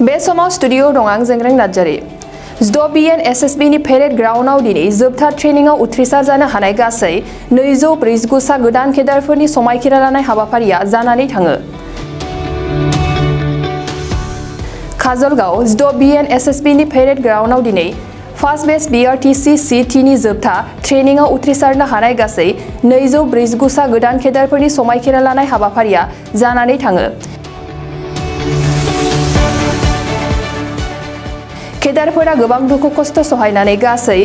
बे समाव स्टुडियो दं आं जेंग्रें नार्जारी। BN SSB नि पेरेड ग्राउन्डआव दिनै जोबथा ट्रेनिंआव उथ्रिसार जानो हानाय गासै 249 सा गोदान केडारफोरनि समायखिरा लानाय हाबाफारिया जानानै थाङो। काजलगाव BN SSB नि पेरेड ग्राउन्डआव दिनै फार्स्ट बेच BRTC C3 नि जोबथा ट्रेनिंआव उथ्रिसारनो हानाय गासै 249 सा गोदान केडारफोरनि समायखिरा लानाय हाबाफारिया जानानै थाङो। केडारफोरा गोबां दुखु खस्थ सहायनानै गासै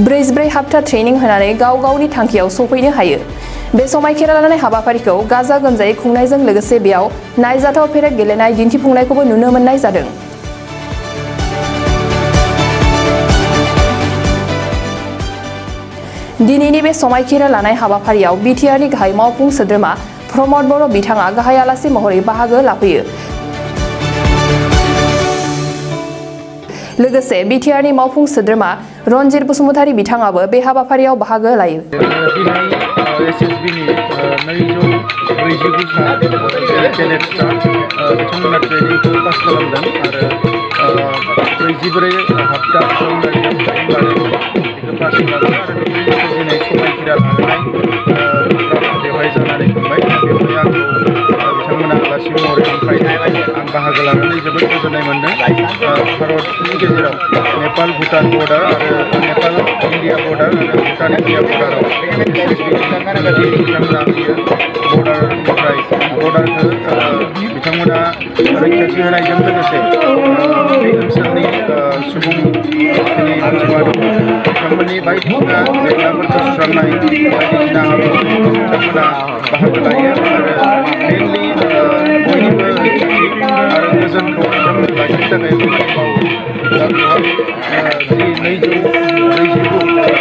44 हाप्ता ट्रेनिं होनानै गाव गावनि थांखियाव सफैनो हायो। बे समायखिरा लानाय हाबाफारिखौ गाजा गोमजायै खुंनायजों लोगोसे बेयाव नायजाथाव पेरेड गेलेनाय दिन्थिफुंनायखौबो नुनो मोननाय जादों। दिनैनि बे समायखिरा लानाय हाबाफारियाव BTR नि गाहाय मावफुं सोद्रोमा प्रमद बर' बिथाङा गाहाय आलासि महरै बाहागो लाफैयो। लोगोसे BTR नि मावफुं सोद्रोमा रनजित बसुमतारी बिथाङाबो बे हाबाफारियाव बाहागो लायो। SSB नि 249 सा केडेट्सआ बिथांमोना ट्रेनिंखौ पास खालामदों आरो 44 हाप्ता सम लादों बेखौ पास खालामदों आरो दिनै समायखिरा लानाय बेवहाय जानानै थांबाय। बेवहाय आंखौ बिथांमोना आलासि महरै ओंखायनो आं बाहागो लानानै जोबोद गोजोननाय मोन्दों। भारतनि गेजेराव नेपाल भुटान बर्डार आरो नेपाल इन्डिया बर्डार आरो भुटान इन्डिया बर्डाराव बिथांमोना फैयो। बर्डारनिफ्राय बर्डारखौ बिथांमोना रैखाथि होनायजों लोगोसे बे ओनसोलनि सुबुंफोरनि अनजिमा दङ बिथांमोननि बायदिसिना जेंनाफोरखौ सुस्रांनाय बायदिसिना हाबाफारिखौ बिथांमोना बाहागो लायो आरो मेनलि बयनिबो रैखाथि आरो गोजोनखौ बिथांमोना लाखिनो थाखाय खामानि मावो। दा बेवहाय जि 249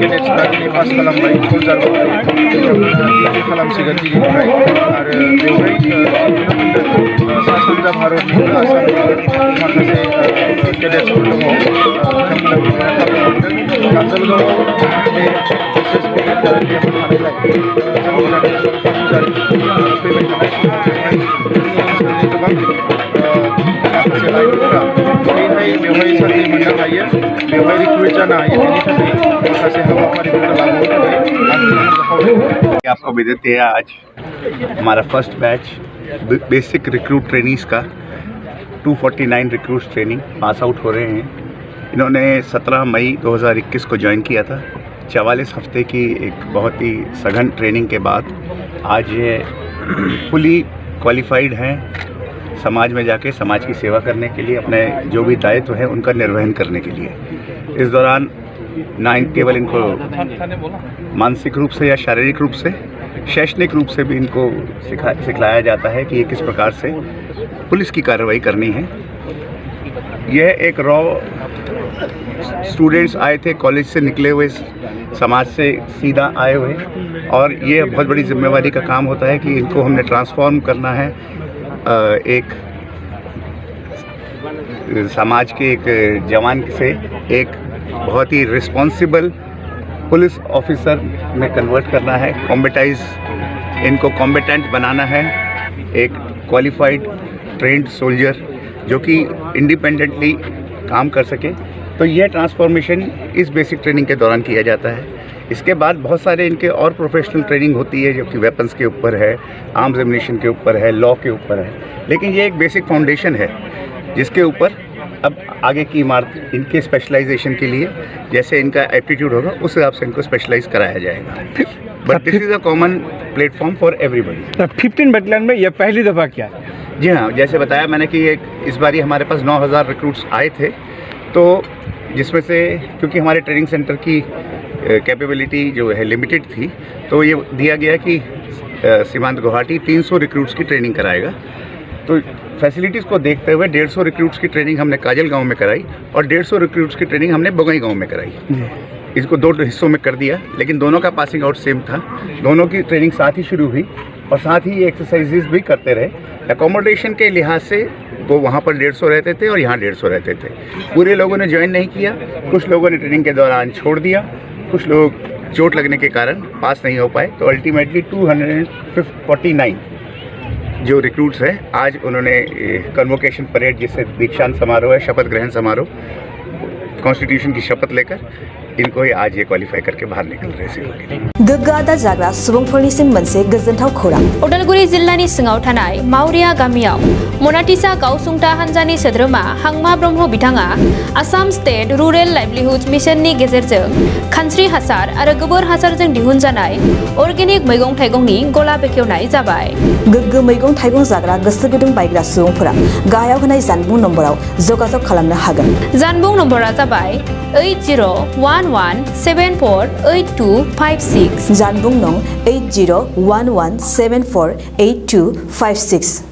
केडेट्सफ्रा दिनै पास खालामबाय सल्जार बिथांमोना डिउटि खालामसिगोन दिनैनिफ्राय आरो बेवहाय नुनो मोन्दों सा सानजा भारतनिबो आसामनिबो माखासे केडेट्सफोर दङ बिथांमोना बिदिनो खाबु मोनदों। काजलगावआव बे SSB केम्प थानायलाय जोंनि खाबु जादों फैबाय थानाय समाव बेवहाय जोंनि ओनसोलनि गोबां माखासे लाइमोनफोरा बेवहाय साख्रि मोननो हायो बेवहाय रिक्रुइट जानो हायो बेनि थाखाय माखासे हाबाफारिफोरखौ लाबोनो थाखाय आं बिथांमोनखौ खावलायदों। आपको विदित है आज हमारा first batch basic recruit trainings का 249 रिक्रूट ट्रेनिंग पास आउट हो रहे हैं। इन्होंने 17 मई 2021 को ज्वाइन किया था। 44 हफ्ते की एक बहुत ही सघन ट्रेनिंग के बाद आज ये फुली क्वालिफाइड हैं समाज में जाके समाज की सेवा करने के लिए, अपने जो भी दायित्व हैं उनका निर्वहन करने के लिए। इस दौरान ना केवल इनको मानसिक रूप से या शारीरिक रूप से, शैक्षणिक रूप से भी इनको सिखलाया जाता है कि ये किस प्रकार से पुलिस की कार्रवाई करनी है। यह एक रॉ स्टूडेंट्स आए थे, कॉलेज से निकले हुए, समाज से सीधा आए हुए, और ये बहुत बड़ी जिम्मेवारी का काम होता है कि इनको हमने ट्रांसफॉर्म करना है एक समाज के एक जवान से एक बहुत ही रिस्पॉन्सिबल पुलिस ऑफिसर में कन्वर्ट करना है। इनको कॉम्बिटेंट बनाना है, एक क्वालिफाइड ट्रेंड सोल्जर जो कि इंडिपेंडेंटली काम कर सके। तो यह ट्रांसफॉर्मेशन इस बेसिक ट्रेनिंग के दौरान किया जाता है। इसके बाद बहुत सारे इनके और प्रोफेशनल ट्रेनिंग होती है जो कि वेपन्स के ऊपर है, आर्म्स एम्युनिशन के ऊपर है, लॉ के ऊपर है। लेकिन ये एक बेसिक फाउंडेशन है जिसके ऊपर अब आगे की इमारत इनके स्पेशलाइजेशन के लिए जैसे इनका एप्टीट्यूड होगा उस हिसाब से इनको स्पेशलाइज कराया जाएगा। But this is a common platform for everybody. 15 battalion में यह पहली दफ़ा क्या है? जी हाँ, जैसे बताया मैंने कि इस बार हमारे पास 9000 रिक्रूट्स आए थे, तो जिसमें से क्योंकि हमारे ट्रेनिंग सेंटर की कैपेबिलिटी जो है लिमिटेड थी, तो ये दिया गया कि सीमांत गुवाहाटी 300 रिक्रूट्स की ट्रेनिंग कराएगा। तो फैसिलिटीज़ को देखते हुए 150 रिक्रूट्स की ट्रेनिंग हमने काजल गांव में कराई और 150 रिक्रूट्स की ट्रेनिंग हमने बगई गांव में कराई। इसको 2 हिस्सों में कर दिया, लेकिन दोनों का पासिंग आउट सेम था। दोनों की ट्रेनिंग साथ ही शुरू हुई और साथ ही ये एक्सरसाइजेज भी करते रहे। एकोमोडेशन के लिहाज से वो वहाँ पर 150 रहते थे और यहाँ 150 रहते थे। पूरे लोगों ने ज्वाइन नहीं किया, कुछ लोगों ने ट्रेनिंग के दौरान छोड़ दिया, कुछ लोग चोट लगने के कारण पास नहीं हो पाए। तो अल्टीमेटली 249 जो रिक्रूट्स हैं आज उन्होंने कन्वोकेशन परेड जिससे दीक्षांत समारोह है, शपथ ग्रहण समारोह, कॉन्स्टिट्यूशन की शपथ लेकर इनको ही आज ये क्वालिफाई करके बाहर निकल रहे हैं। गोग्गा जाग्रा सुबुंफोरनिसिम मोनसे गोजोनथाव खौरां। उदालगुरि जिल्लानि सिङाव थानाय मावरिया गामियाव मनाटिसा गावसुंथा हान्जानि सोद्रोमा हांमा ब्रह्म बिथाङा आसाम स्टेट रुरेल लाइवलीहुड मिशननि गेजेरजों खानस्रि हासार आरो गोबोर हासारजों दिहुनजानाय अर्गेनिक मैगं थाइगंनि गला बेखेवनाय जाबाय। गोग्गो मैगं थाइगं जाग्रा गोसो गुदुं बायग्रा सुबुंफोरा गाहायाव होनाय जानबुं नम्बराव जगाजग खालामनो हागोन। जानबुं नम्बरा जाबाय 8011748256। जानबुं नं 8011748256।